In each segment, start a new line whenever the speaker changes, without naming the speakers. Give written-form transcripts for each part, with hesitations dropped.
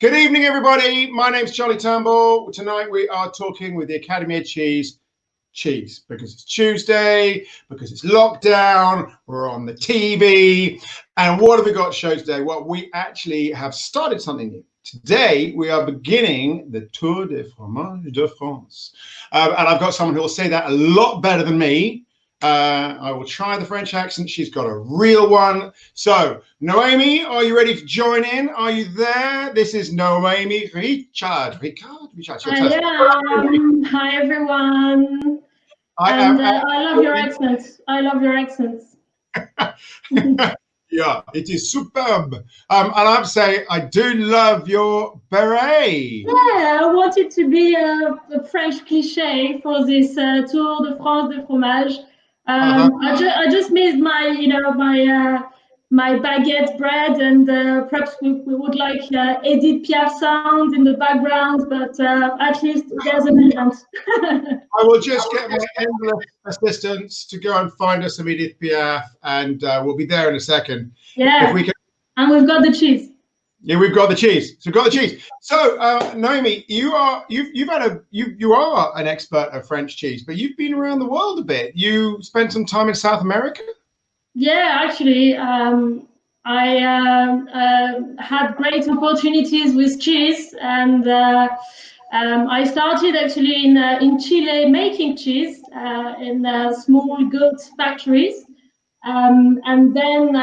Good evening, everybody. My name's Charlie Turnbull. Tonight we are talking with the Academy of Cheese, because it's Tuesday, because it's lockdown, we're on the TV. And what have we got to show today? Well, we actually have started something new. Today, we are beginning the Tour de Fromages de France. And I've got someone who will say that a lot better than me. I will try the French accent. She's got a real one. So, Noemie, are you ready to join in? Are you there? This is Noemie Richard.
Hi, everyone. I love your accents. I love your accents.
Yeah, it is superb. And I have to say, I do love your beret.
Yeah, I want it to be a French cliche for this Tour de France de Fromage. I just missed my, my baguette bread, and perhaps we would like Edith Piaf sound in the background, but at least there's an event.
I will just get my endless assistants to go and find us some Edith Piaf, and we'll be there in a second.
Yeah,
if we can...
and we've got the cheese.
Yeah, we've got the cheese. So we've got the cheese. So, Noemie, you are an expert of French cheese, but you've been around the world a bit. You spent some time in South America.
Yeah, actually, I had great opportunities with cheese, and I started actually in Chile making cheese in small goat factories. And then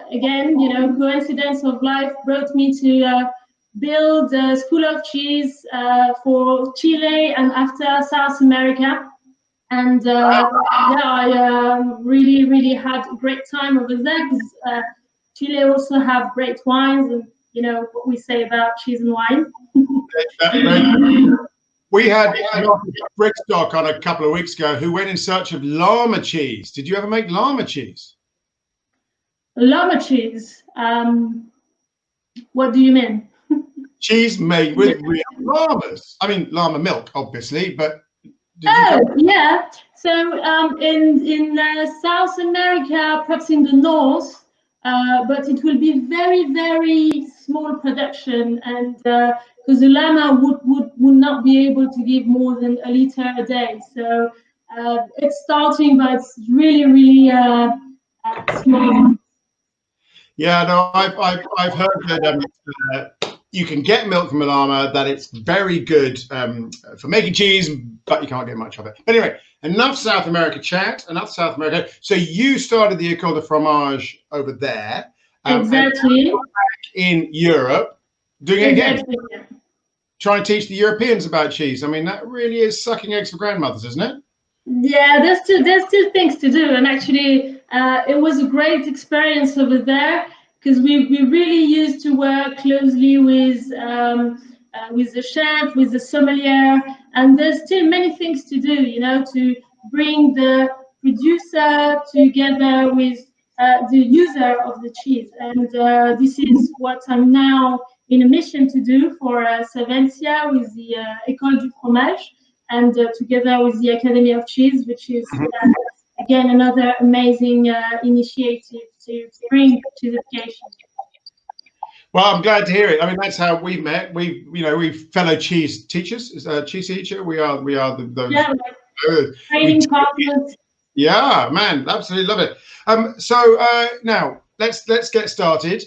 again, coincidence of life brought me to build a school of cheese for Chile and after South America. And yeah, I really had a great time over there, because Chile also have great wines, and you know what we say about cheese and wine.
We had Brickstock on a couple of weeks ago who went in search of llama cheese. Did you ever make llama cheese?
Llama cheese? What do you mean?
Cheese made with real llamas. I mean, llama milk, obviously, but...
Yeah. So in South America, perhaps in the north, but it will be very small production, and because the llama would not be able to give more than a liter a day. So it's starting, but it's really small.
Yeah, no, I've heard that you can get milk from a llama, that it's very good for making cheese, but you can't get much of it. But anyway, enough South America chat, enough South America. So you started the École de Fromage over there.
Exactly.
In Europe, doing it again. Trying to teach the Europeans about cheese. I mean, that really is sucking eggs for grandmothers, isn't it?
Yeah, there's still things to do, and actually it was a great experience over there, because we really used to work closely with the chef, with the sommelier, and there's still many things to do, to bring the producer together with the user of the cheese. And this is what I'm now in a mission to do for Savencia with the École du Fromage, and together with the Academy of Cheese, which is again another amazing initiative to bring cheesification.
Well, I'm glad to hear it. I mean, that's how we met. We fellow cheese teachers, cheese teacher. We are those
training partners.
Yeah, man, absolutely love it. So now let's get started.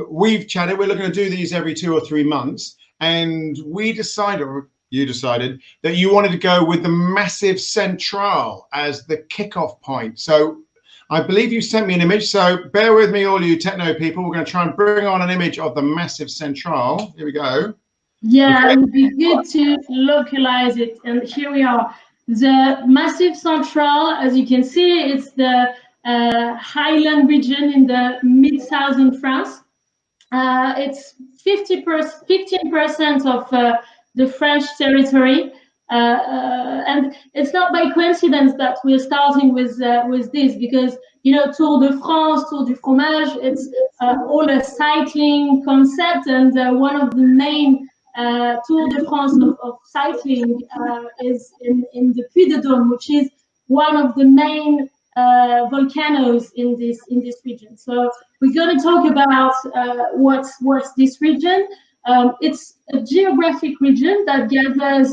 We've chatted. We're looking to do these every 2 or 3 months, and we decided, or you decided, that you wanted to go with the Massif Central as the kickoff point. So I believe you sent me an image, so bear with me, all you techno people. We're going to try and bring on an image of the Massif Central. Here we go.
Yeah, okay. It would be good to localize it. And here we are. The Massif Central, as you can see, it's the highland region in the mid-southern France. It's 15% of the French territory. And it's not by coincidence that we're starting with this, because Tour de France, Tour du Fromage, it's all a cycling concept, and one of the main Tour de France of cycling is in the Puy de Dôme, which is one of the main volcanoes in this region. So we're going to talk about what's this region. It's a geographic region that gathers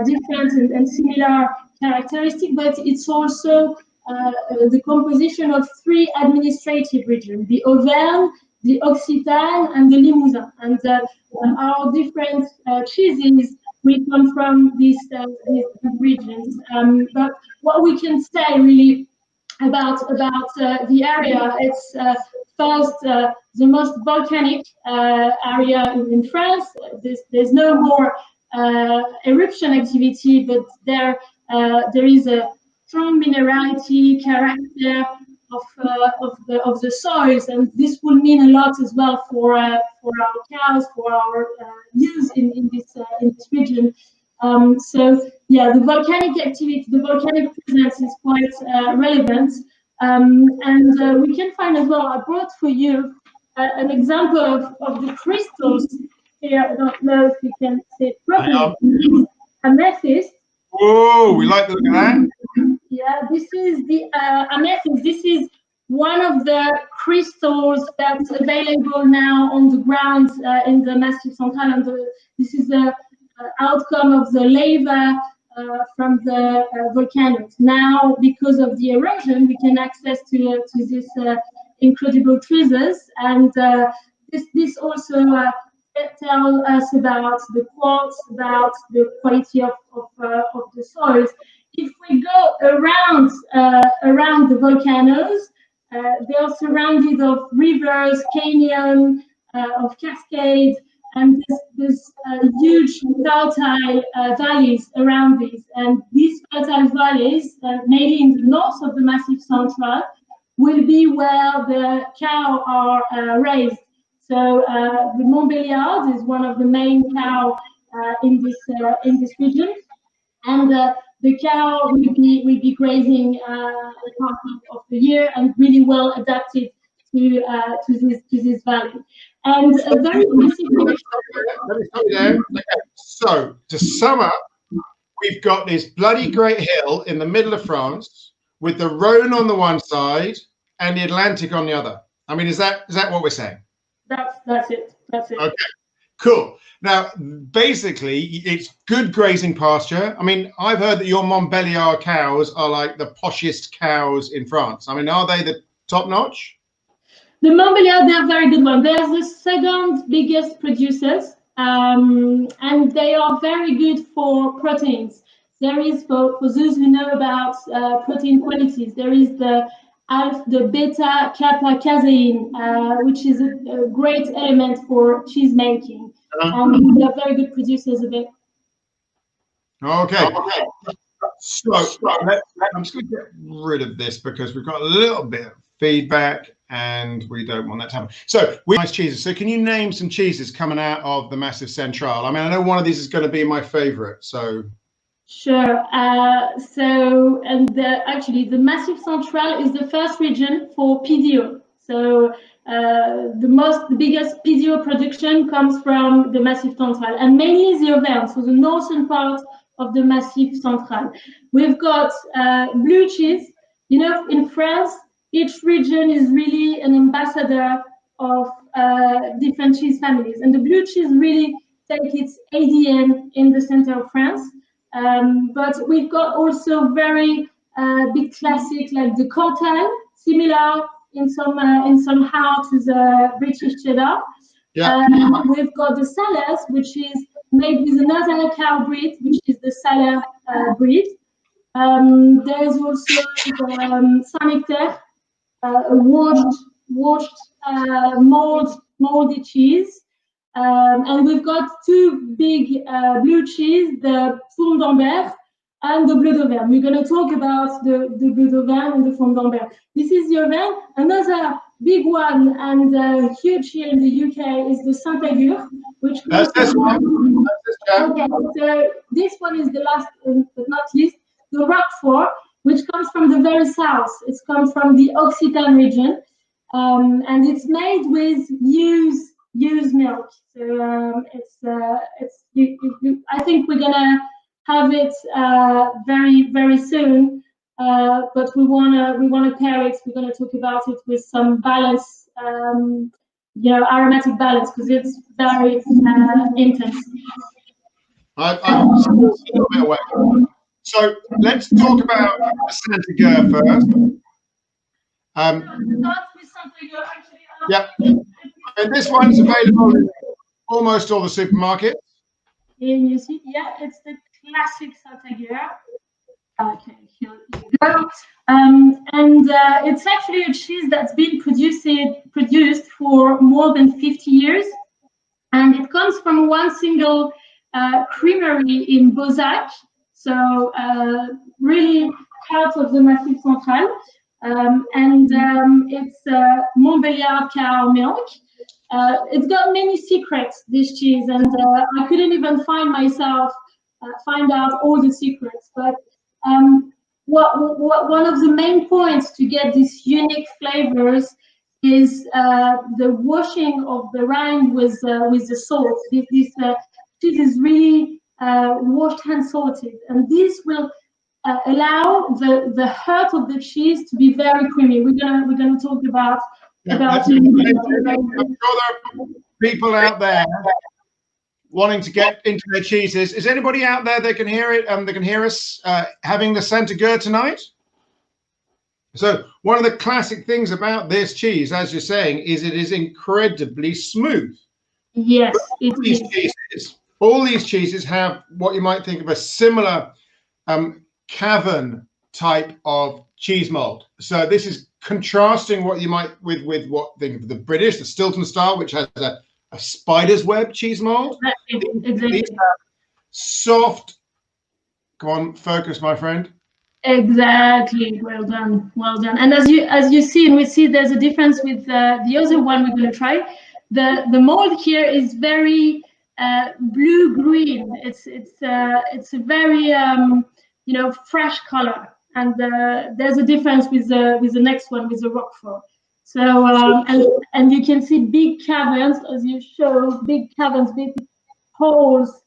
different and similar characteristics, but it's also the composition of 3 administrative regions: the Auvergne, the Occitane, and the Limousin. And our different cheeses will come from these regions. But what we can say really about the area, it's first the most volcanic area in France. There's no more eruption activity, but there is a strong minerality character of the soils, and this will mean a lot as well for our cows, for our use in this region. So yeah, the volcanic activity, the volcanic presence is quite relevant, and we can find as well. I brought for you an example of the crystals here. I don't know if you can see it properly. Amethyst.
Oh, we like the look of that.
Yeah, this is the amethyst. This is one of the crystals that's available now on the ground in the Massif Central, and this is the outcome of the lava from the volcanoes. Now, because of the erosion, we can access to these incredible treasures, and this also tells us about the quartz, about the quality of the soils. If we go around the volcanoes, they are surrounded of rivers, canyon, of cascades, and there's huge fertile valleys around these. And these fertile valleys, mainly in the north of the Massif Central, will be where the cow are raised. So the Montbéliard is one of the main cow in this region, and the cow will be grazing part of the year and really well adapted to this valley. And a very specific.
Let me stop you there. Okay. So to sum up, we've got this bloody great hill in the middle of France with the Rhone on the one side and the Atlantic on the other. I mean, is that what we're saying?
That's it.
Okay, cool. Now, basically, it's good grazing pasture. I mean, I've heard that your Montbéliard cows are like the poshest cows in France. I mean, are they the top notch?
The Montbéliard, they're very good one. They're the second biggest producers, and they are very good for proteins. There is, for those who know about protein qualities, there is the beta kappa casein, which is a great element for cheese making. And they're very good producers of it.
Okay. So I'm just going to get rid of this because we've got a little bit of feedback and we don't want that to happen. So we nice cheeses. So can you name some cheeses coming out of the Massif Central? I mean, I know one of these is going to be my favorite. So
sure. Actually, the Massif Central is the first region for PDO. So the biggest PDO production comes from the Massif Central, and mainly the Auvergne, so the northern part of the Massif Central. We've got blue cheese. You know, in France, each region is really an ambassador of different cheese families, and the blue cheese really take its ADN in the center of France. But we've got also very big classic like the Cantal, similar in somehow to the British cheddar. Yeah. We've got the Salers, which is made with another cow breed, which is the Saler breed. There's also the Saint-Nectaire, a washed moldy cheese. And we've got two big blue cheese, the Fond d'Ambert and the Bleu d'Auvergne. We're going to talk about the Bleu d'Auvergne and the Fond d'Ambert. This is the Auvergne. Another big one and huge here in the UK is the Saint Agur, which comes from. Okay, so this one is the last but not least, the roquefort, which comes from the very south. It comes from the Occitane region, and it's made with used milk. So I think we're gonna have it very soon, but we wanna pair it. We're gonna talk about it with some balance aromatic balance, because it's very intense.
I'm a little bit away. So let's talk about Santagur first. Yeah, and this one's available in almost all the supermarkets.
And you see, yeah, it's the classic Santagur. Okay, here you go. And it's actually a cheese that's been produced for more than 50 years. And it comes from one single creamery in Beauzac, so really part of the Massif Central. It's Montbéliard cow milk. It's got many secrets, this cheese, and I couldn't even find out all the secrets. But one of the main points to get these unique flavors is the washing of the rind with the salt. This cheese is really washed and salted, and this will allow the heart of the cheese to be very creamy. We're gonna talk about.
I'm sure there are people out there wanting to get into their cheeses. Is anybody out there that can hear it? That can hear us having the Santagur tonight? So one of the classic things about this cheese, as you're saying, is it is incredibly smooth.
Yes,
all these cheeses have what you might think of a similar cavern type of cheese mold. So this is contrasting what you might with what the British, the Stilton style, which has a spider's web cheese mold.
Exactly.
These are soft. Come on, focus, my friend.
Exactly. Well done. Well done. And as you see, and we see, there's a difference with the other one we're going to try. The mold here is very blue green. It's a very fresh color. And there's a difference with the next one, with the roquefort. So and you can see big caverns, as you show, big caverns, big holes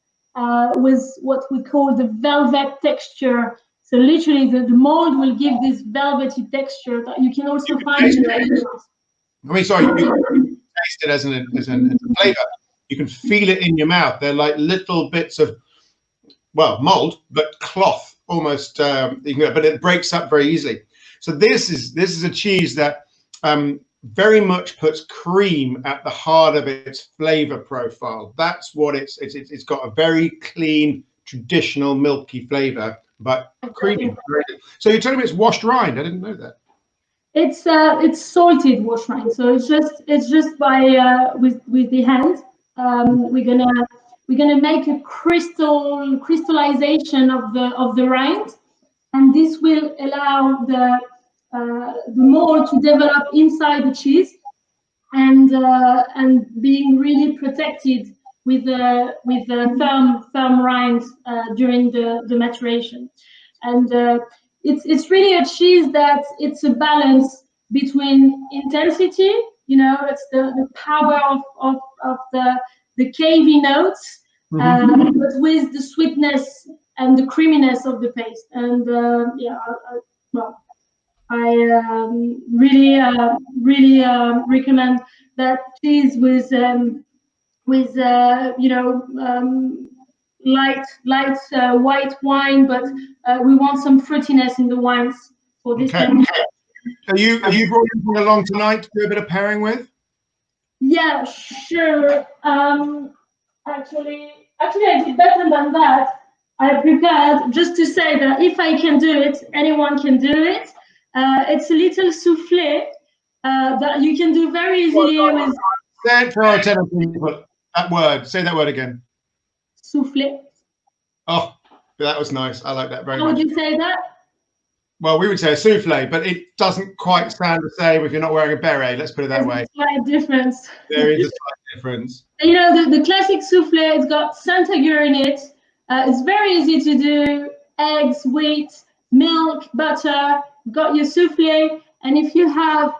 with what we call the velvet texture. So literally, the mold will give this velvety texture that you can also find in the.
I mean, sorry, you can taste it as a flavor. You can feel it in your mouth. They're like little bits of, well, mold, but cloth almost. But it breaks up very easily. So this is a cheese that very much puts cream at the heart of its flavor profile. That's what it's got a very clean, traditional milky flavor, but creamy. So you're telling me it's washed rind? I didn't know that.
It's salted washed rind. So it's just by with the hand. We're gonna make a crystallization of the rind, and this will allow the mold to develop inside the cheese, and being really protected with the firm rind during the maturation. And it's really a cheese that it's a balance between intensity, it's the power of the cavy notes, but with the sweetness and the creaminess of the paste. And I really recommend that cheese with light white wine, but we want some fruitiness in the wines for this.
Okay. Have you brought anything along tonight to do a bit of pairing with?
Yeah, sure. Actually, I did better than that. I prepared, just to say that if I can do it, anyone can do it. It's a little soufflé that you can do very easily with.
Say it for our people. That word. Say that word again.
Soufflé.
Oh, that was nice. I like that very much.
How would you say that?
Well, we would say a soufflé, but it doesn't quite sound the same if you're not wearing a beret. Let's put it that way.
There's a slight difference.
There is a slight difference.
The classic soufflé, it's got Santagur in it. It's very easy to do. Eggs, wheat, milk, butter. Got your soufflé, and if you have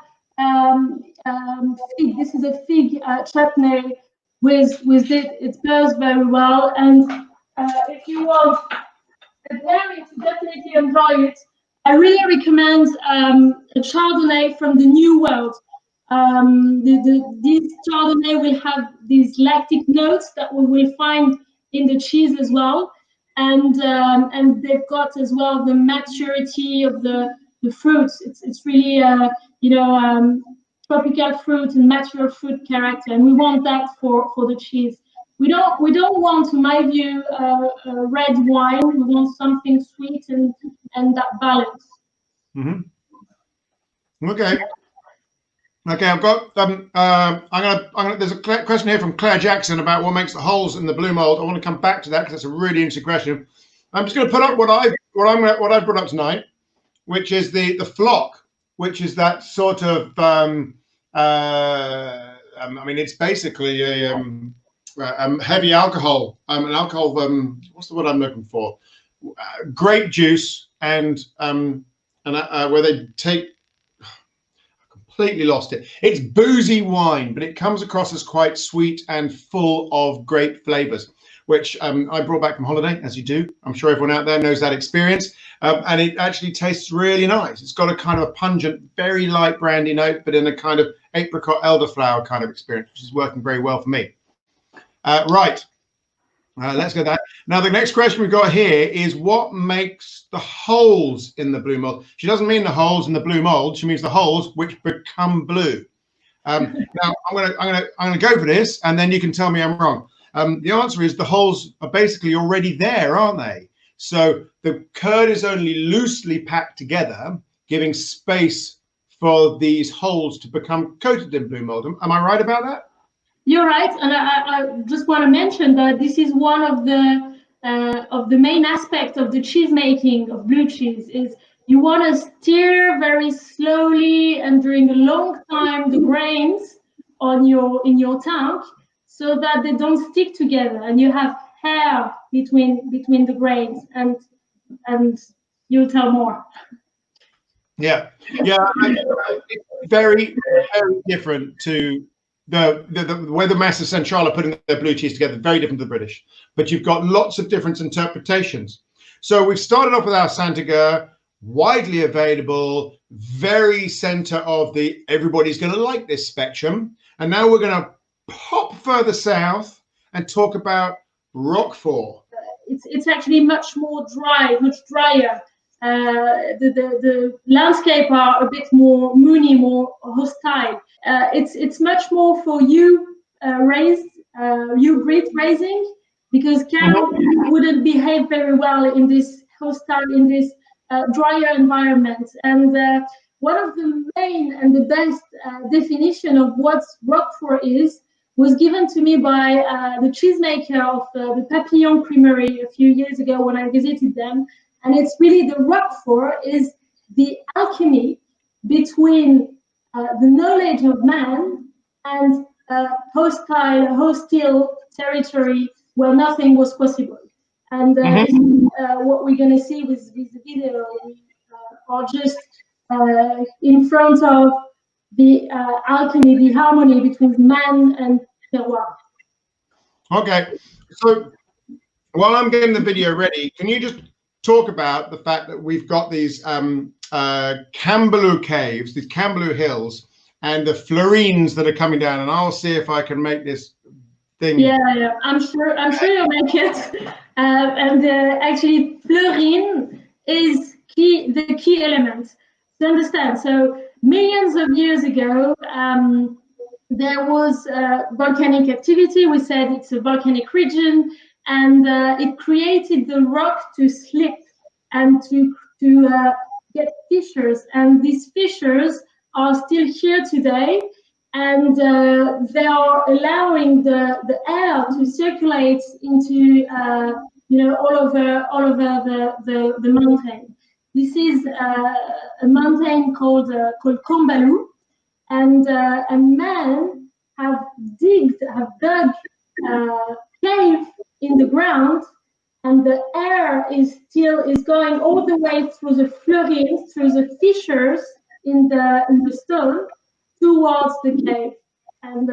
fig, this is a fig chutney with it. It pairs very well. And if you want a dairy to definitely enjoy it, I really recommend a Chardonnay from the New World. This Chardonnay will have these lactic notes that we will find in the cheese as well, and they've got as well the maturity of the fruits. It's really tropical fruit and mature fruit character, and we want that for the cheese. We don't want, in my view, red wine. We want something sweet and that balance.
Mm-hmm. Okay. Okay, I've got there's a question here from Claire Jackson about what makes the holes in the blue mold. I want to come back to that because that's a really interesting question. I'm just going to put up what I've brought up tonight, which is the flock, which is that sort of I mean, it's basically a heavy alcohol, an alcohol. What's the word I'm looking for? Grape juice and where they take. Completely lost it. It's boozy wine, but it comes across as quite sweet and full of grape flavors, which I brought back from holiday, as you do. I'm sure everyone out there knows that experience. And it actually tastes really nice. It's got a kind of a pungent, very light brandy note, but in a kind of apricot elderflower kind of experience, which is working very well for me. Right. Let's go that. Now, the next question we've got here is what makes the holes in the blue mold? She doesn't mean the holes in the blue mold. She means the holes which become blue. Now, I'm gonna go for this, and then you can tell me I'm wrong. The answer is the holes are basically already there, aren't they? So the curd is only loosely packed together, giving space for these holes to become coated in blue mold. Am I right about that?
You're right, and I just want to mention that this is one of the main aspects of the cheese making of blue cheese. Is you want to stir very slowly and during a long time the grains in your tank so that they don't stick together and you have hair between the grains, and you'll tell more.
Yeah, it's very, very different to the way the Massa Centrale are putting their blue cheese together, very different to the British. But you've got lots of different interpretations. So we've started off with our Santagur, widely available, very center of the everybody's going to like this spectrum. And now we're going to pop further south and talk about roquefort.
It's actually much more dry, much drier. The landscape are a bit more moony, more hostile. It's much more for you breed raising, because cow wouldn't behave very well in this hostile, in this drier environment. And one of the main and the best definition of what roquefort is was given to me by the cheesemaker of the Papillon Creamery a few years ago when I visited them. And it's really the roquefort is the alchemy between the knowledge of man and hostile territory where nothing was possible. And what we're going to see with this video, we are just in front of the alchemy, the harmony between man and terroir.
Okay, so while I'm getting the video ready, can you just talk about the fact that we've got these Cambalou caves, these Cambalou hills, and the Florines that are coming down, and I'll see if I can make this thing.
Yeah, I'm sure you'll make it. And actually, Florine is the key element to understand. So millions of years ago, there was volcanic activity. We said it's a volcanic region, and it created the rock to slip and to get fissures. And these fissures are still here today, and they are allowing the air to circulate into all over the mountain. This is a mountain called Cambalou, and men have dug cave in the ground, and the air is going all the way through the florines, through the fissures in the stone towards the cave. And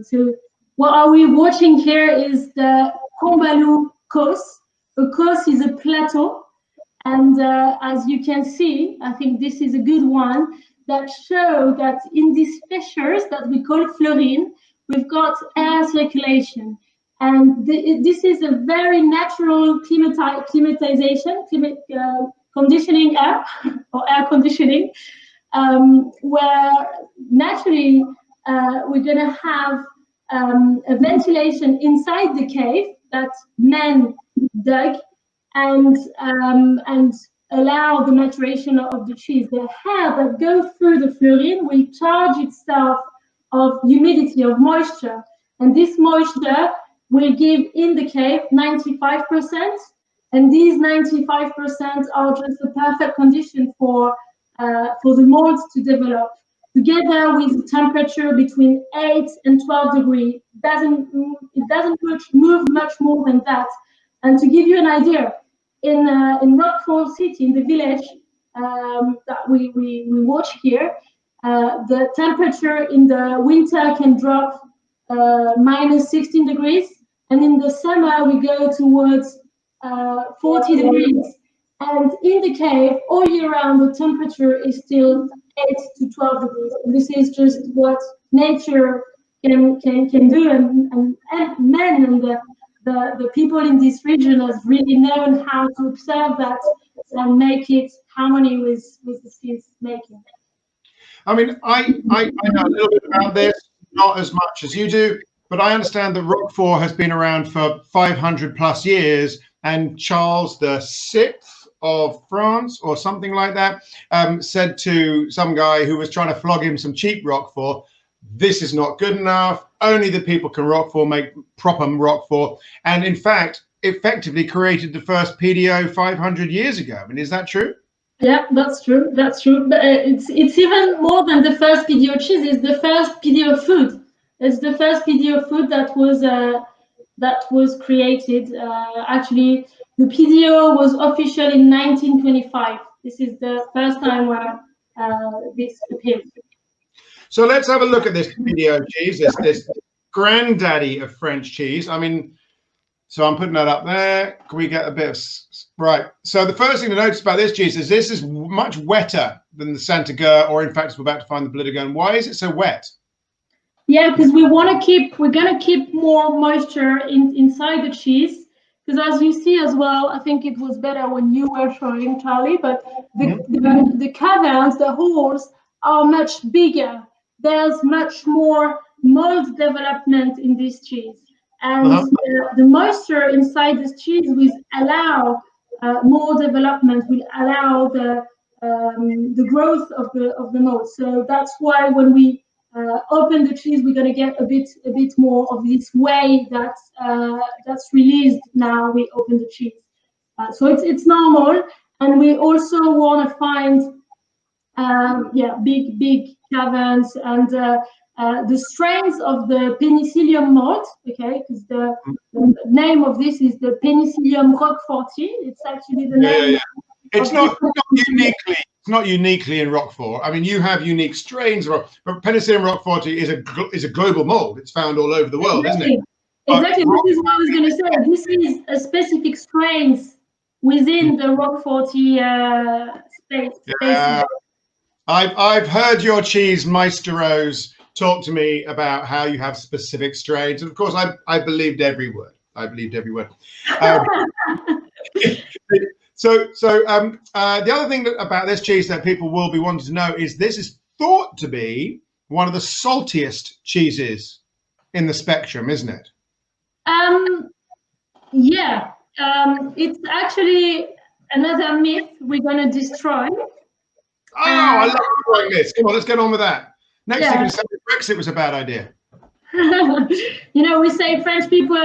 so what are we watching here is the Cambalou coast. A coast is a plateau, and as you can see, I think this is a good one. that show that in these fissures that we call fluorine, we've got air circulation. And this is a very natural conditioning air, or air conditioning, where naturally we're going to have a ventilation inside the cave that men dug, and allow the maturation of the cheese. The air that goes through the fluorine will charge itself of humidity, of moisture, and this moisture will give in the cave 95%, and these 95% are just the perfect condition for the molds to develop. Together with a temperature between 8 and 12 degrees, it doesn't move much more than that. And to give you an idea, in Roquefort City, in the village that we watch here, the temperature in the winter can drop minus 16 degrees, and in the summer we go towards 40 degrees. And in the cave, all year round, the temperature is still 8 to 12 degrees. And this is just what nature can do, and men and the people in this region have really known how to observe that and make it harmony with the cheese making.
I mean, I know a little bit about this, not as much as you do, but I understand that Roquefort has been around for 500 plus years, and Charles VI of France, or something like that, said to some guy who was trying to flog him some cheap Roquefort, this is not good enough. Only the people can Roquefort make proper Roquefort. And in fact, effectively created the first PDO 500 years ago. I mean, is that true?
Yeah, that's true. That's true. But it's even more than the first PDO cheese. It's the first PDO food. It's the first PDO food that was created. Actually, the PDO was official in 1925. This is the first time where this appeared.
So let's have a look at this PDO cheese. It's this granddaddy of French cheese. I mean, so I'm putting that up there. Can we get a bit of, right. So the first thing to notice about this cheese is this is much wetter than the Saint-Agur, or in fact, we're about to find the Bleu de Gaune. Why is it so wet?
Yeah, because we're gonna keep more moisture inside the cheese. Because as you see as well, I think it was better when you were showing, Charlie, but the caverns, the holes are much bigger. There's much more mold development in this cheese. And the moisture inside this cheese will allow more development, will allow the growth of the mold. So that's why when we open the cheese, we're going to get a bit more of this whey that's released now we open the cheese. So it's normal, and we also want to find big caverns, and the strains of the Penicillium malt, okay, because the name of this is the Penicillium roqueforti. It's actually the name.
Yeah. It's not uniquely. It's not uniquely in Roquefort. I mean, you have unique strains, but Penicillium roqueforti is a global mold. It's found all over the world,
exactly.
Isn't it?
Exactly. This is what I was going to say. This is a specific strains within the roqueforti space.
Yeah. I've heard your cheese maesteros talk to me about how you have specific strains, and of course, I believed every word. So the other thing about this cheese that people will be wanting to know is this is thought to be one of the saltiest cheeses in the spectrum, isn't it?
Yeah. It's actually another myth we're going to destroy.
Oh, I love destroying myths. Come on, let's get on with that. Next thing you said Brexit was a bad idea.
You know, we say French people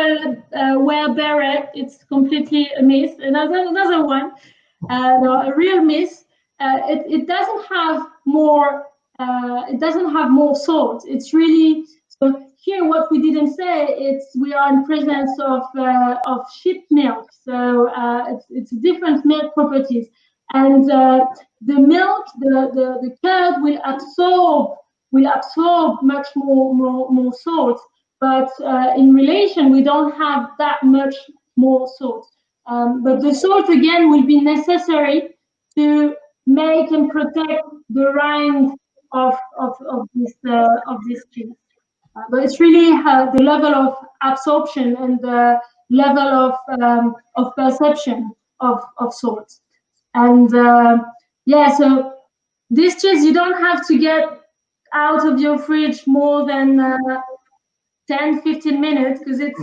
wear beret. It's completely a myth. Another one, no, a real myth. It doesn't have more. It doesn't have more salt. It's really so. Here, what we didn't say, we are in presence of sheep milk. So it's different milk properties, and the milk, the curd will absorb much more salt, but in relation we don't have that much more salt. But the salt again will be necessary to make and protect the rind of this cheese. But it's really the level of absorption and the level of perception of salt. And yeah, so this cheese you don't have to get out of your fridge more than 10-15 minutes because it's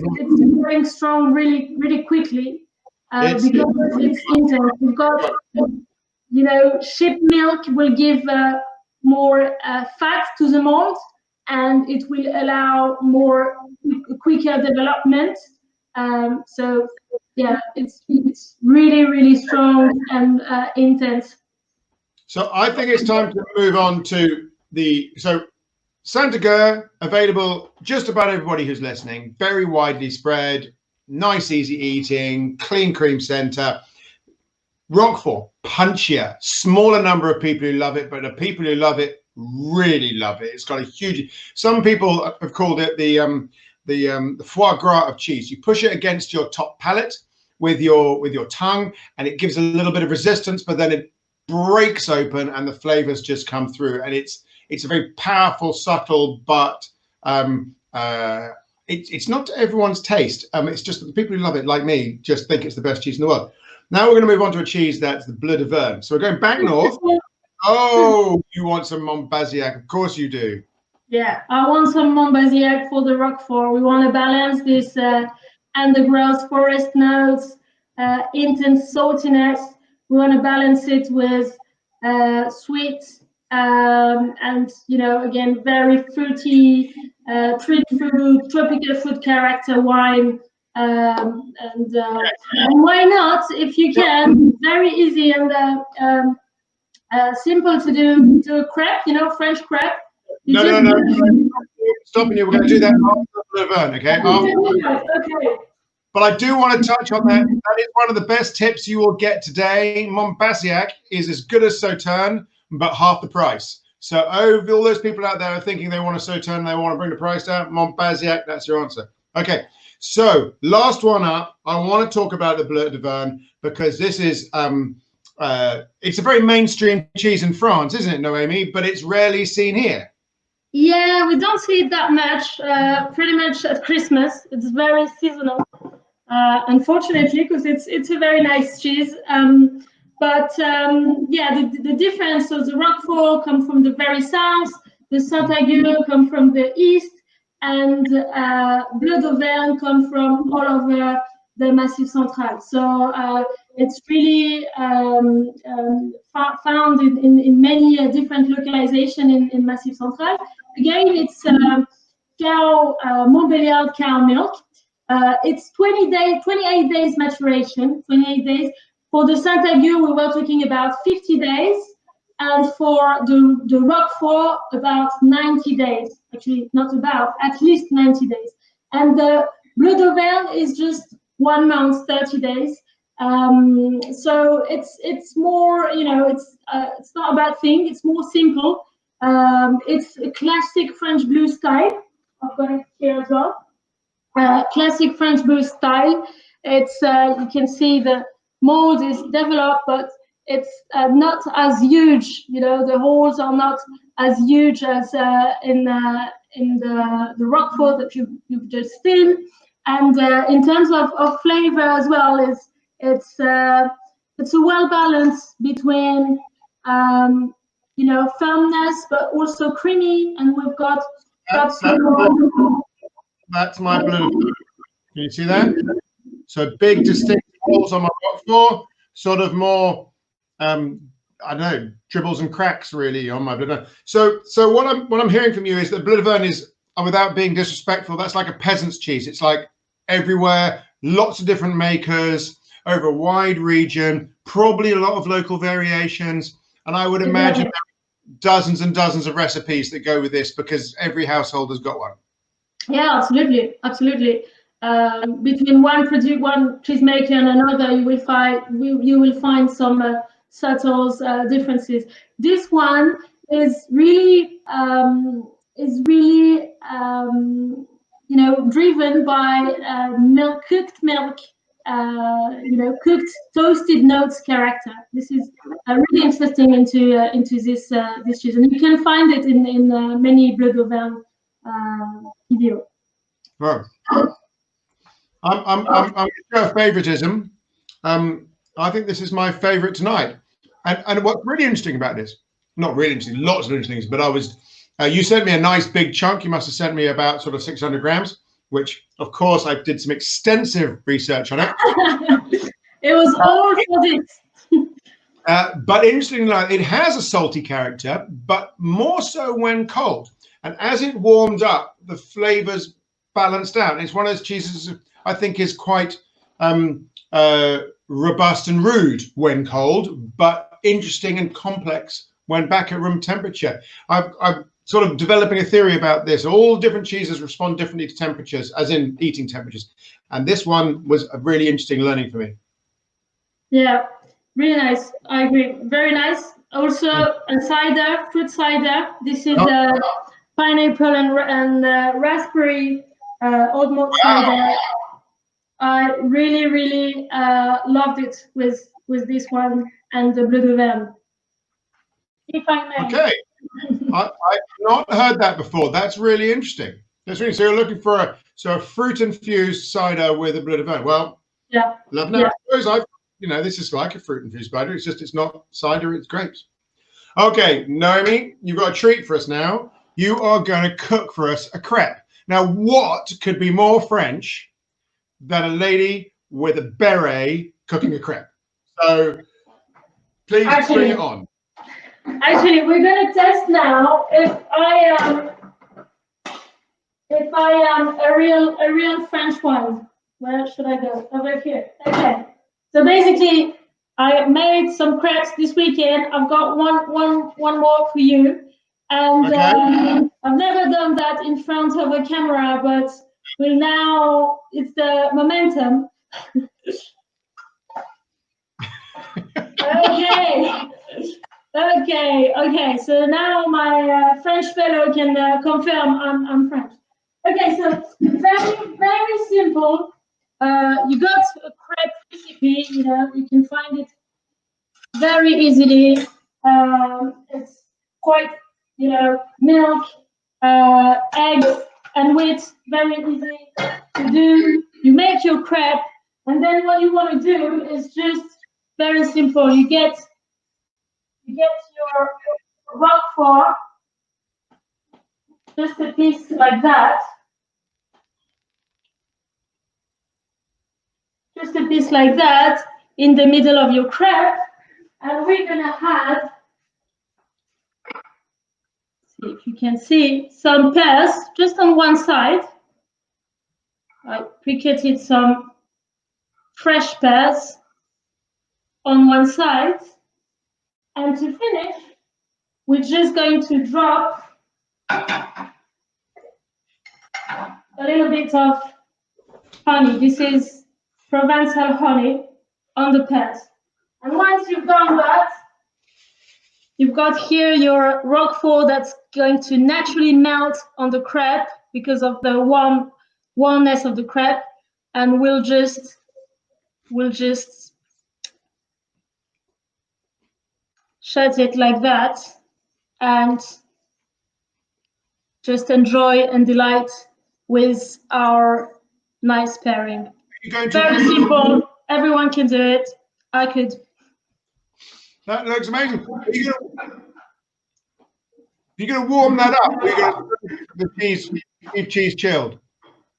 going strong really quickly because it's intense. We've got, you know, ship milk will give more fat to the mold, and it will allow more quicker development. So yeah, it's really strong and intense.
So I think it's time to move on to Agur, available just about everybody who's listening, very widely spread, nice, easy eating, clean cream center. Roquefort, punchier, smaller number of people who love it, but the people who love it really love it. It's got a huge. Some people have called it the foie gras of cheese. You push it against your top palate with your tongue, and it gives a little bit of resistance, but then it breaks open, and the flavors just come through. And it's a very powerful, subtle, but it's not to everyone's taste. It's just that the people who love it, like me, just think it's the best cheese in the world. Now we're going to move on to a cheese that's the Bleu d'Auvergne. So we're going back north. Oh, you want some Montbazillac? Of course you do.
Yeah, I want some Montbazillac for the Roquefort. We want to balance this undergrowth forest notes, intense saltiness. We want to balance it with sweet and, you know, again, very fruity, tropical fruit character wine. And why not, if you can, very easy and simple to do a crepe, you know, French crepe.
No. Stopping you. We're going to do that after Bleu d'Auvergne, okay?
Okay.
But I do want to touch on that. That is one of the best tips you will get today. Montbazillac is as good as Sauterne, but half the price. So all those people out there are thinking they want a Sauterne, they want to bring the price down. Montbazillac, that's your answer. Okay. So last one up, I want to talk about the Bleu d'Auvergne because this is it's a very mainstream cheese in France, isn't it, Noemie? But it's rarely seen here.
Yeah, we don't see it that much. Pretty much at Christmas, it's very seasonal. Unfortunately, because it's a very nice cheese. But yeah, the difference. So the Roquefort come from the very south, the Saint-Agur come from the east, and Bleu d'Auvergne come from all over the Massif Central. So it's really found in many different localizations in Massif Central. Again, it's Montbéliard cow milk. It's 28 days maturation, 28 days. For the Saint-Agur, we were talking about 50 days. And for the Roquefort, about 90 days. Actually, not about, at least 90 days. And the Bleu d'Auvergne is just 1 month, 30 days. So it's more, you know, it's not a bad thing. It's more simple. It's a classic French blue style. I've got it here as well. Classic French blue style. It's you can see the mold is developed, but it's not as huge. You know, the holes are not as huge as in the Roquefort that you've just seen. And in terms of flavor as well, it's a well balance between you know, firmness but also creamy, and we've got
that's my Bleu d'Auvergne. Can you see that? So big distinct holes on my Roquefort, sort of more I don't know, dribbles and cracks really on my Bleu d'Auvergne. So what I'm hearing from you is that Bleu d'Auvergne is, without being disrespectful, that's like a peasant's cheese. It's like everywhere, lots of different makers over a wide region, probably a lot of local variations, and I would imagine dozens and dozens of recipes that go with this because every household has got one.
Yeah, absolutely. Between one cheesemaker and another, you will find some subtle differences. This one is really you know, driven by cooked milk cooked toasted notes character. This is really interesting into this cheese, and you can find it in many Bleu d'Auvergne videos.
Right. I'm going to show favoritism. I think this is my favorite tonight. And what's really interesting about this, not really interesting, lots of interesting things, but you sent me a nice big chunk. You must have sent me about sort of 600 grams, which of course I did some extensive research on it.
It was all for this.
But interestingly, it has a salty character, but more so when cold. And as it warmed up, the flavors balanced out. And it's one of those cheeses I think is quite robust and rude when cold, but interesting and complex when back at room temperature. I'm sort of developing a theory about this. All different cheeses respond differently to temperatures, as in eating temperatures. And this one was a really interesting learning for me. Yeah,
really nice. I agree. Very nice. Also, a cider, fruit cider. This is pineapple and raspberry old malt cider. I really loved it with this one and the Bleu d'Auvergne. If I may.
Okay. I've not heard that before. That's really interesting. That's really, so you're looking for a fruit infused cider with a Bleu d'Auvergne. Well,
yeah,
love that. Yeah. This is like a fruit infused cider. It's not cider, it's grapes. Okay, Noemie, you've got a treat for us now. You are going to cook for us a crepe. Now, what could be more French than a lady with a beret cooking a crepe? So please bring it on.
Actually, we're going to test now if I am a real French one. Where should I go? Over here. Okay. So basically, I made some crepes this weekend. I've got one more for you, and okay. I've never done that in front of a camera, but now it's the momentum. Okay. So now my French fellow can confirm I'm French. Okay, so very simple. You got a crepe recipe. You can find it very easily. It's quite milk, eggs, and wheat. Very easy to do. You make your crepe, and then what you want to do is just very simple. You get your roquefort, just a piece like that. Just a piece like that in the middle of your crepe. And we're going to have, see if you can see, some pears just on one side. I pre-cutted some fresh pears on one side. And to finish, we're just going to drop a little bit of honey. This is Provençal honey on the pears. And once you've done that, you've got here your roquefort that's going to naturally melt on the crepe because of the warmness of the crepe, and we'll just shut it like that and just enjoy and delight with our nice pairing. Very simple. Everyone can do it. I could.
That looks amazing. You're going to warm that up. You're going to the cheese chilled.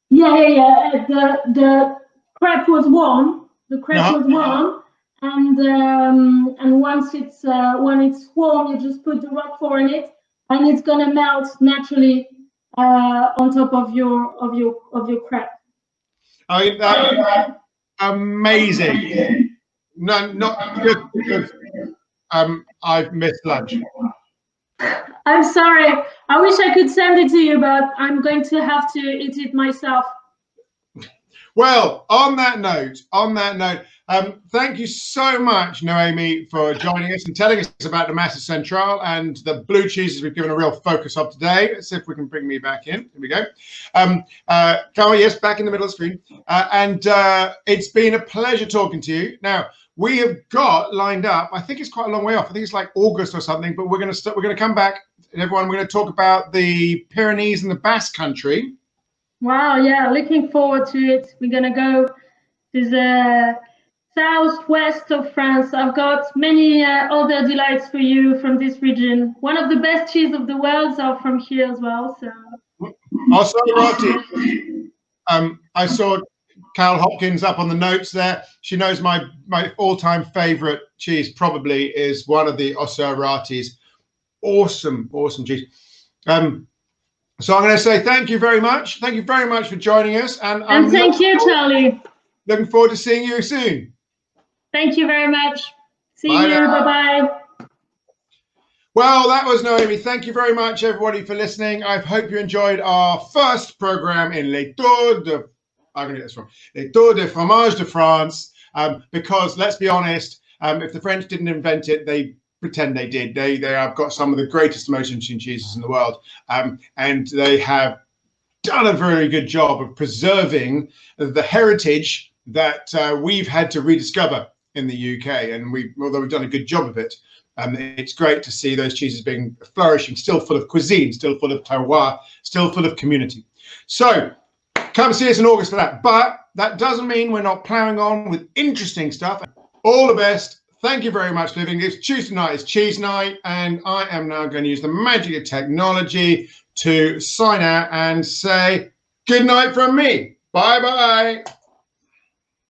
Yeah. The crepe was warm. Was warm, and once it's when it's warm, you just put the roquefort in it, and it's going to melt naturally on top of your crepe.
I mean, that's amazing. No, not just because I've missed lunch.
I'm sorry. I wish I could send it to you, but I'm going to have to eat it myself.
Well, on that note, thank you so much, Noemie, for joining us and telling us about the Massif Central and the blue cheeses we've given a real focus of today. Let's see if we can bring me back in. Here we go. Carl, yes, back in the middle of the screen. It's been a pleasure talking to you. Now, we have got lined up, I think it's quite a long way off. I think it's like August or something, but we're going to come back, everyone. We're going to talk about the Pyrenees and the Basque Country.
Wow, yeah, looking forward to it. We're going to go to the southwest of France. I've got many other delights for you from this region. One of the best cheese of the world are from here as well. So,
I saw Carol Hopkins up on the notes there. She knows my all-time favorite cheese probably is one of the Osserratis. Awesome cheese. So I'm going to say thank you very much. Thank you very much for joining us. And
thank you, Charlie.
Looking forward to seeing you soon.
Thank you very much. See you. Bye-bye.
Well, that was Noemie. Thank you very much, everybody, for listening. I hope you enjoyed our first program in Les Tours de Fromages de France. Because let's be honest, if the French didn't invent it, they pretend they did. They have got some of the greatest, most interesting cheeses in the world, and they have done a very good job of preserving the heritage that we've had to rediscover in the UK. And although we've done a good job of it, it's great to see those cheeses being flourishing, still full of cuisine, still full of terroir, still full of community. So come see us in August for that. But that doesn't mean we're not plowing on with interesting stuff. All the best. Thank you very much for living. It's Tuesday night, it's cheese night, and I am now going to use the magic of technology to sign out and say good night from me. Bye-bye.